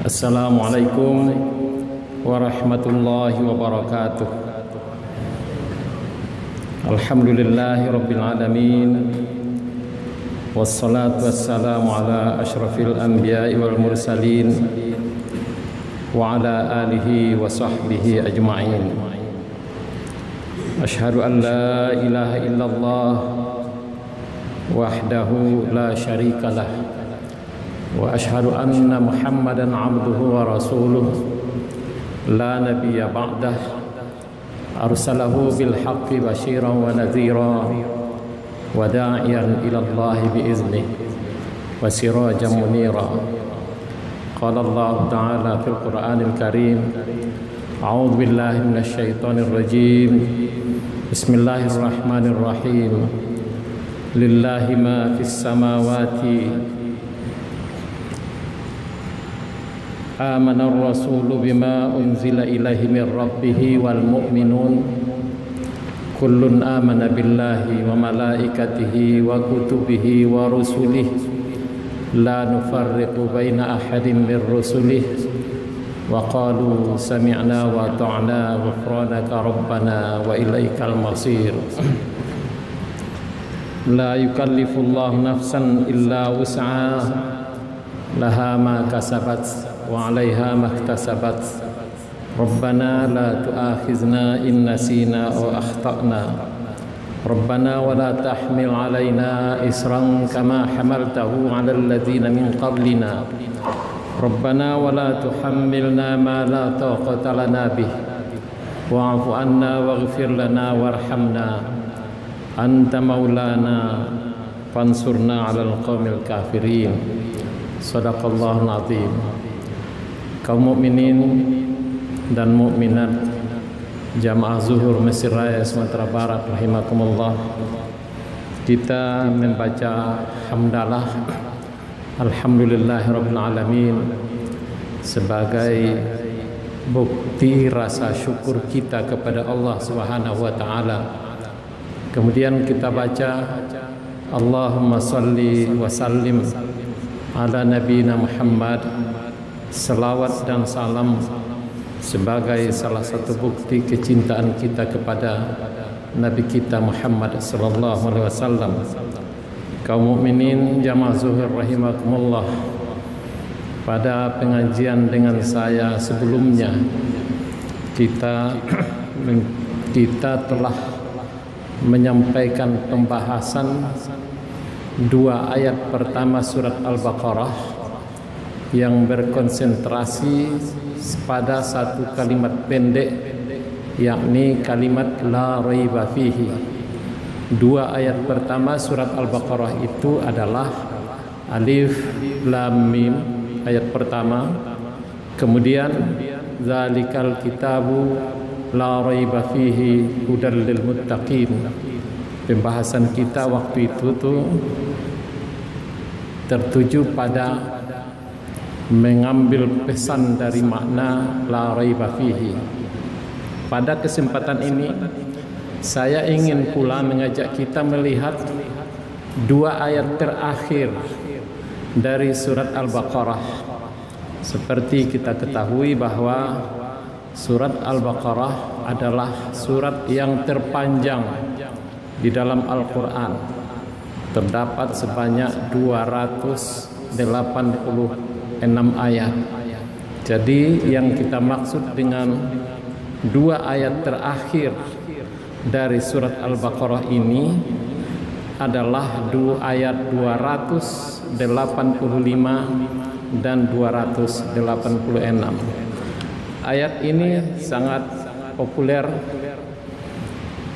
Assalamualaikum warahmatullahi wabarakatuh. Alhamdulillahi rabbil alamin. Wassalatu wassalamu ala asyrafil anbiya'i wal mursalin wa ala alihi wa sahbihi ajma'in. Asyhadu an la ilaha illallah wahdahu la syarikalah wa asyhadu anna Muhammadan abduhu wa rasuluh la nabiyya ba'dah arsalahu bil haqqi basyiran wa nadhira wa da'iyan ila Allah bi iznihi wa sirajan munira. Qala Allah ta'ala fil Qur'anil Karim, a'udzu billahi minasy syaithanir rajim. Bismillahirrahmanirrahim. Lillahi ma fis samawati Amana ar-rasulu bima unzila ilaihi min rabbih wal mu'minun kullun amana billahi wa malaikatihi wa kutubihi wa rusulihi la nufarriqu baina ahadin min rusulihi wa qalu sami'na wa ata'na ghufranaka rabbana wa ilaikal masir. La yukallifullahu nafsan illa wus'aha laha ma kasabat wa 'alaiha maktasabat. Rabbana la tu'akhizna in nasina aw akhtana. Rabbana wa la tahmil 'alaina isran kama hamaltahu 'alal ladzina min qablina. Rabbana wa la tuhammilna ma la taqata lana bih. Wa'fu 'anna waghfir lana warhamna. Anta maulana fansurna 'alal qaumil kafirin. Shadaqallahul azim. Kaum mukminin dan mukminat Jamaah Zuhur Mesir Raya Sumatera Barat rahimakumullah, kita membaca hamdalah alhamdulillahirabbil alamin sebagai bukti rasa syukur kita kepada Allah Subhanahu wa taala. Kemudian kita baca Allahumma shalli wa sallim ala nabiyina Muhammad. Selawat dan salam sebagai salah satu bukti kecintaan kita kepada Nabi kita Muhammad sallallahu alaihi wasallam. Kaum mukminin jamaah Zuhur rahimakumullah, pada pengajian dengan saya sebelumnya kita telah menyampaikan pembahasan dua ayat pertama surat Al-Baqarah yang berkonsentrasi pada satu kalimat pendek, yakni kalimat la raiba fihi. Dua ayat pertama surat Al-Baqarah itu adalah alif lam mim ayat pertama, kemudian zalikal kitabu la raiba fihi hudal lil muttaqin. Pembahasan kita waktu itu tertuju pada mengambil pesan dari makna la raiba fihi. Pada kesempatan ini saya ingin pula mengajak kita melihat dua ayat terakhir dari surat Al-Baqarah. Seperti kita ketahui bahwa surat Al-Baqarah adalah surat yang terpanjang di dalam Al-Quran. Terdapat sebanyak 286 ayat. Jadi yang kita maksud dengan dua ayat terakhir dari surat Al-Baqarah ini adalah dua ayat 285 dan 286. Ayat ini sangat populer,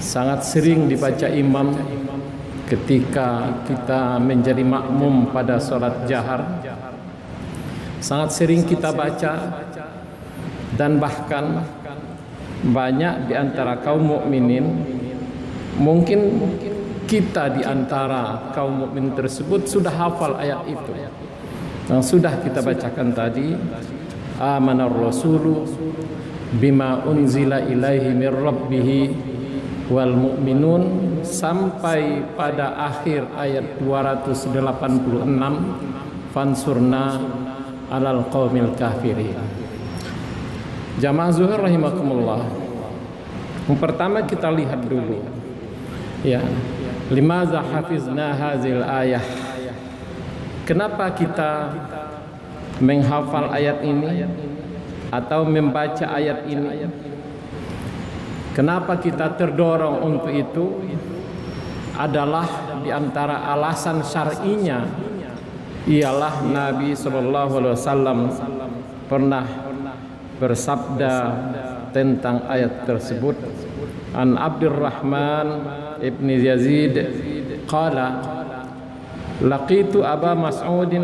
sangat sering dibaca imam ketika kita menjadi makmum pada salat jahar. Sangat sering kita baca, dan bahkan banyak di antara kaum mukminin, mungkin kita di antara kaum mukmin tersebut sudah hafal ayat itu yang sudah kita bacakan tadi. Amanar rasulu bima unzila ilaihi mir rabbih wal mu'minun sampai pada akhir ayat 286, fansurna alal qaumil kafirin. Jamaah zuhur rahimakumullah. Yang pertama kita lihat dulu, ya, limaza hafizna hazil ayah. Kenapa kita menghafal ayat ini atau membaca ayat ini? Kenapa kita terdorong untuk itu? Adalah di antara alasan syar'inya ialah Nabi SAW pernah bersabda tentang ayat tersebut. An Abdurrahman ibn Yazid qala laqitu Aba Mas'udin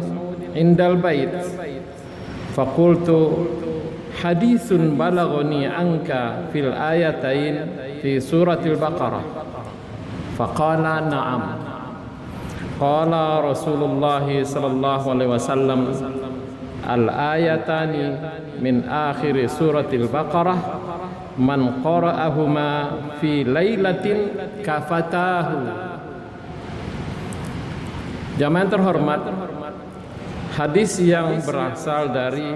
indal bait faqultu hadithun balaghani anka fil ayatain fi suratil Baqarah faqala na'am qala Rasulullah sallallahu alaihi wasallam al ayatani min akhir suratil Baqarah man qara'ahuma fi lailatin kafatahu. Jamaah terhormat, hadis yang berasal dari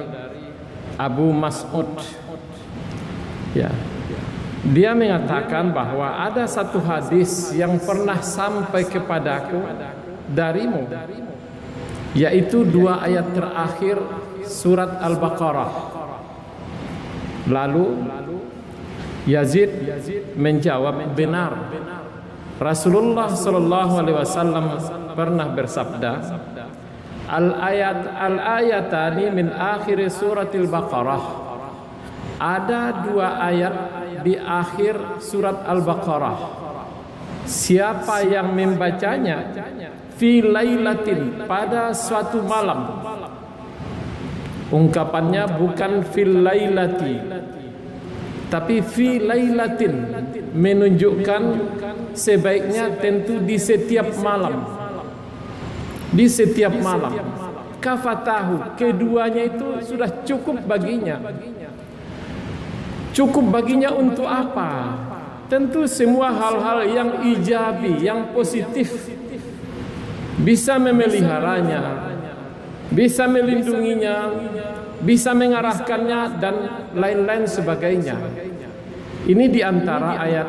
Abu Mas'ud, ya, dia mengatakan bahwa ada satu hadis yang pernah sampai kepadaku darimu, yaitu 2 ayat terakhir surat Al-Baqarah. Lalu Yazid menjawab, benar, Rasulullah sallallahu alaihi wasallam pernah bersabda, al-ayatani min akhir suratil Baqarah. Ada 2 ayat di akhir surat Al-Baqarah. Siapa yang membacanya fi lailatin, pada suatu malam. Ungkapannya bukan fil lailati, tapi fi lailatin, menunjukkan sebaiknya tentu di setiap malam. Di setiap malam. Kafatahu, keduanya itu sudah cukup baginya. Cukup baginya untuk apa? Tentu semua hal-hal yang ijabi, yang positif, bisa memeliharanya, bisa melindunginya, bisa mengarahkannya, dan lain-lain sebagainya. Ini diantara ayat,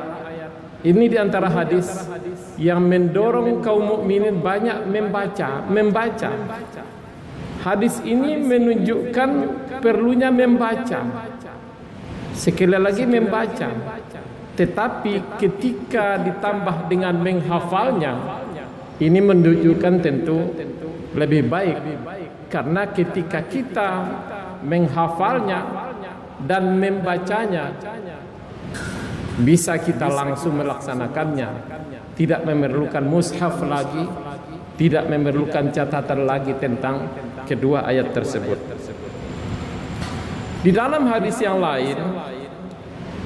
ini diantara hadis yang mendorong kaum mukminin banyak membaca. Hadis ini menunjukkan perlunya membaca. Sekali lagi membaca. Tetapi ketika ditambah dengan menghafalnya, ini menunjukkan tentu lebih baik. Karena ketika kita menghafalnya dan membacanya, bisa kita langsung melaksanakannya, tidak memerlukan mushaf lagi, tidak memerlukan catatan lagi tentang kedua ayat tersebut. Di dalam hadis yang lain,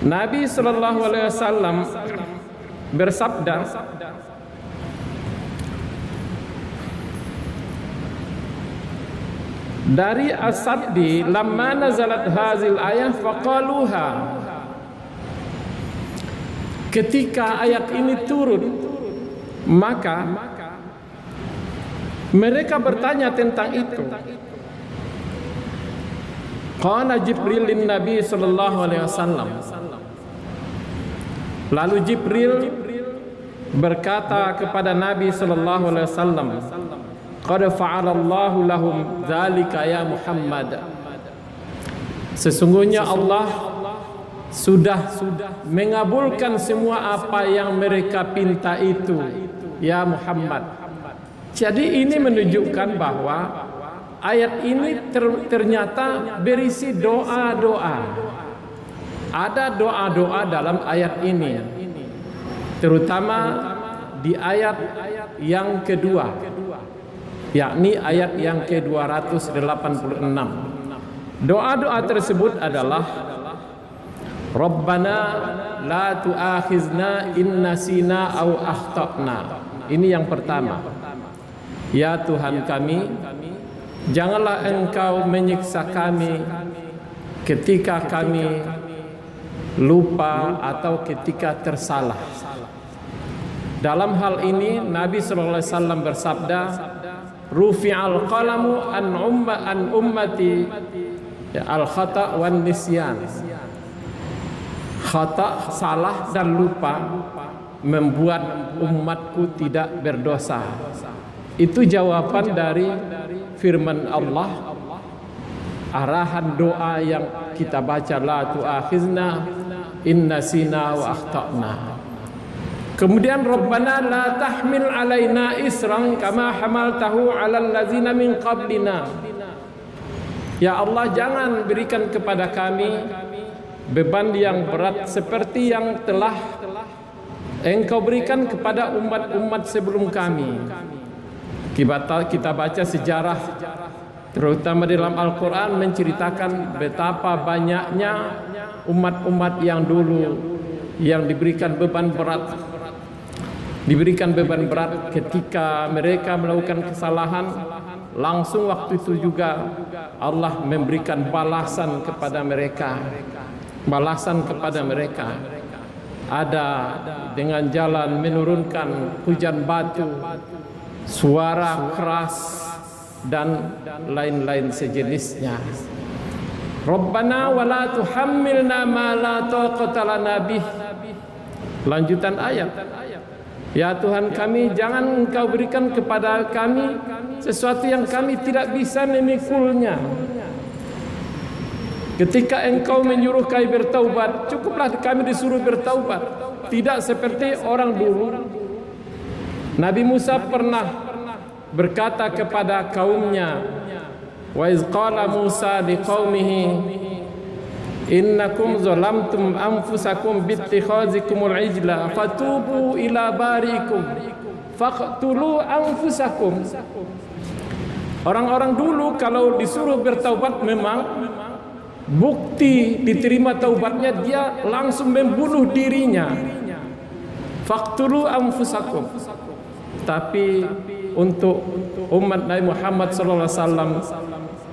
Nabi sallallahu alaihi wasallam bersabda, dari As-Saddi, lamma nazalat hazil ayah faqaluha. Ketika ayat ini turun, maka mereka bertanya tentang itu. Qala Jibril lin Nabi sallallahu alaihi wasallam. Lalu Jibril berkata kepada Nabi sallallahu alaihi wasallam, qad fa'alallahu lahum dzalika ya Muhammad. Sesungguhnya Allah sudah mengabulkan semua apa yang mereka pinta itu, ya Muhammad. Jadi ini menunjukkan bahwa ayat ini ternyata berisi doa-doa. Ada doa-doa dalam ayat ini, terutama di ayat yang kedua, yakni ayat yang ke-286. Doa-doa tersebut adalah Rabbana la tu'akhizna in nasina au akhtana. Ini yang pertama. Ya Tuhan kami, janganlah Engkau menyiksa kami ketika kami lupa atau ketika tersalah. Dalam hal ini Nabi sallallahu alaihi wasallam bersabda, rufi'al qalamu an ummati al khata' wan nisyan. Khata, salah dan lupa membuat umatku tidak berdosa. Itu jawaban dari firman Allah, arahan doa yang kita baca, la tu'akhizna in nasina wa akhtana. Kemudian Rabbana la tahmil alaina isran kama hamaltahu alal ladzina min qablina. Ya Allah, jangan berikan kepada kami beban yang berat seperti yang telah Engkau berikan kepada umat-umat sebelum kami. Kita baca sejarah, terutama dalam Al-Quran, menceritakan betapa banyaknya umat-umat yang dulu yang diberikan beban berat ketika mereka melakukan kesalahan. Langsung waktu itu juga Allah memberikan balasan kepada mereka. Ada dengan jalan menurunkan hujan batu, suara keras, dan lain-lain sejenisnya. Rabbana wa la tuhammilna ma la taqata lana bih. Lanjutan ayat. Ya Tuhan kami, jangan Engkau berikan kepada kami sesuatu yang kami tidak bisa memikulnya. Ketika Engkau menyuruh kami bertaubat, cukuplah kami disuruh bertaubat. Tidak seperti orang dulu. Nabi Musa pernah berkata kepada kaumnya, wa iz qala Musa liqaumihi innakum zalamtum anfusakum bittikhazikumul ijla fatubu ila barikum faqtulu anfusakum. Orang-orang dulu kalau disuruh bertaubat, memang bukti diterima taubatnya dia langsung membunuh dirinya. Faqtulu anfusakum. Tapi untuk umat Nabi Muhammad SAW,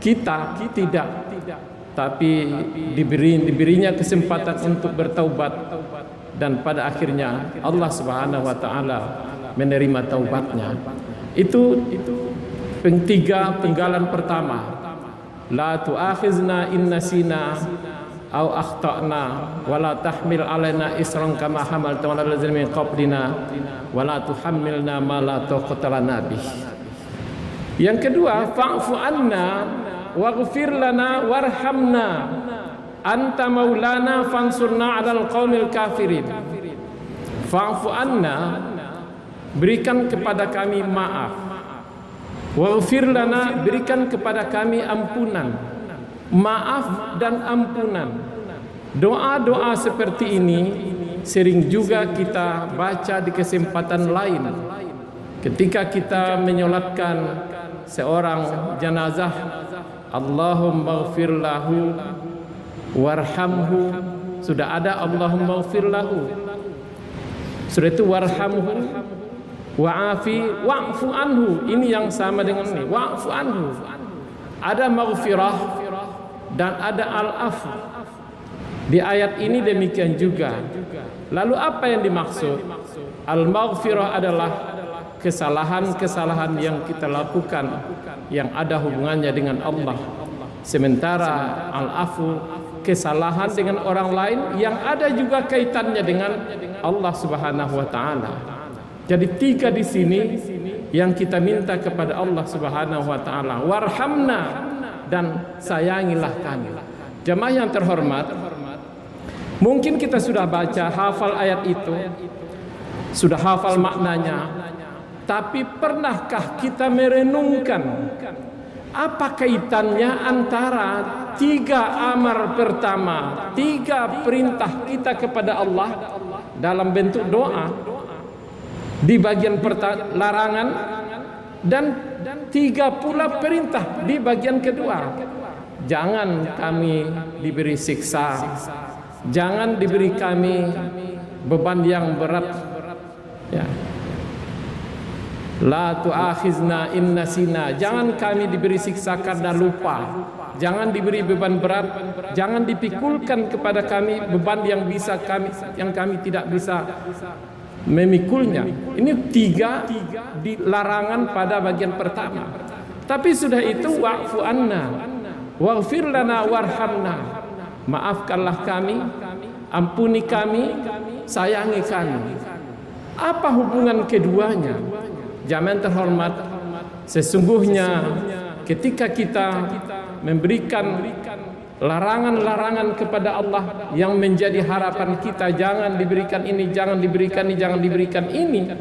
kita tidak, tapi diberinya kesempatan untuk bertaubat, dan pada akhirnya Allah Subhanahu wa taala menerima taubatnya. Itu penggalan pertama. La tu'akhizna in nasina aw akhtana wa la tahmil alaina isran kama hamalta 'alal ladzina min qablina wa la tuhammilna ma la taqata lana bih. Yang kedua, fa'fu anna waghfir lana warhamna anta maulana fansurna 'alal qaumil kafirin. Fa'fu anna, berikan kepada kami maaf. Waghfir lana, berikan kepada kami ampunan. Maaf dan ampunan. Doa-doa seperti ini sering juga kita baca di kesempatan lain. Ketika kita menyolatkan seorang jenazah, Allahumma ighfir lahu warhamhu. Sudah ada Allahumma ighfir lahu. Sudah itu warhamhu, wa'afi wa'fu anhu. Ini yang sama dengan ini, wa'fu anhu. Ada maghfirah dan ada al-afu. Di ayat ini demikian juga. Lalu apa yang dimaksud? Al-maghfirah adalah kesalahan-kesalahan yang kita lakukan yang ada hubungannya dengan Allah. Sementara al-afu, kesalahan dengan orang lain yang ada juga kaitannya dengan Allah Subhanahu wa taala. Jadi tiga di sini yang kita minta kepada Allah Subhanahu wa taala, warhamna, dan sayangilah kami. Jemaah yang terhormat, mungkin kita sudah baca, hafal ayat itu, sudah hafal maknanya, tapi pernahkah kita merenungkan apa kaitannya antara tiga amar pertama, tiga perintah kita kepada Allah dalam bentuk doa di bagian larangan, dan tiga pula perintah di bagian kedua. Jangan kami diberi siksa, jangan diberi kami beban yang berat, ya. La tu'akhizna in nasina, jangan kami diberi siksa karena lupa, jangan diberi beban berat, jangan dipikulkan kepada kami beban yang kami tidak bisa memikulnya. Ini tiga di larangan pada bagian pertama. Tapi sudah itu wa'fu anna waghfir lana warhamna, maafkanlah kami, ampuni kami, sayangi kami. Apa hubungan keduanya? Jamaah terhormat, sesungguhnya ketika kita memberikan larangan-larangan kepada Allah yang menjadi harapan kita, jangan diberikan ini, jangan diberikan ini, jangan diberikan ini,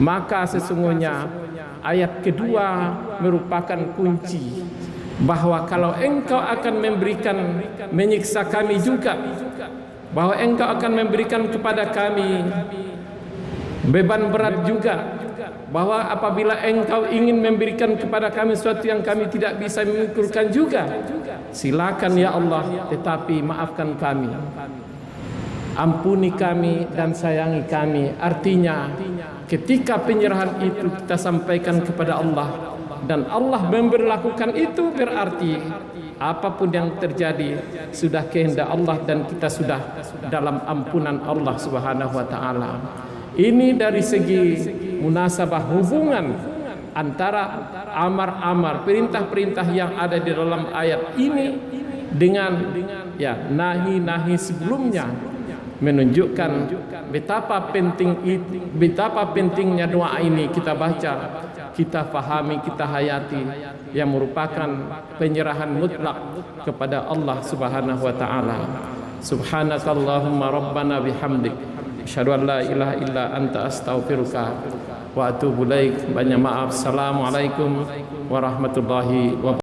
maka sesungguhnya ayat kedua merupakan kunci bahwa kalau engkau akan memberikan menyiksa kami juga, bahwa engkau akan memberikan kepada kami beban berat juga, bahwa apabila engkau ingin memberikan kepada kami sesuatu yang kami tidak bisa mengukurkan juga, silakan ya Allah, tetapi maafkan kami, ampuni kami dan sayangi kami. Artinya ketika penyerahan itu kita sampaikan kepada Allah dan Allah memberlakukan itu, berarti apapun yang terjadi sudah kehendak Allah dan kita sudah dalam ampunan Allah Subhanahu wa taala. Ini dari segi munasabah hubungan antara amar-amar, perintah-perintah yang ada di dalam ayat ini dengan ya nahi-nahi sebelumnya, menunjukkan betapa pentingnya doa ini kita baca, kita pahami, kita hayati, yang merupakan penyerahan mutlak kepada Allah Subhanahu wa taala. Subhanakallahumma rabbana bihamdik, asyhadu an la ilaha illa anta astaghfiruka wa atubu ilaik. Banyak maaf. Assalamualaikum warahmatullahi wabarakatuh.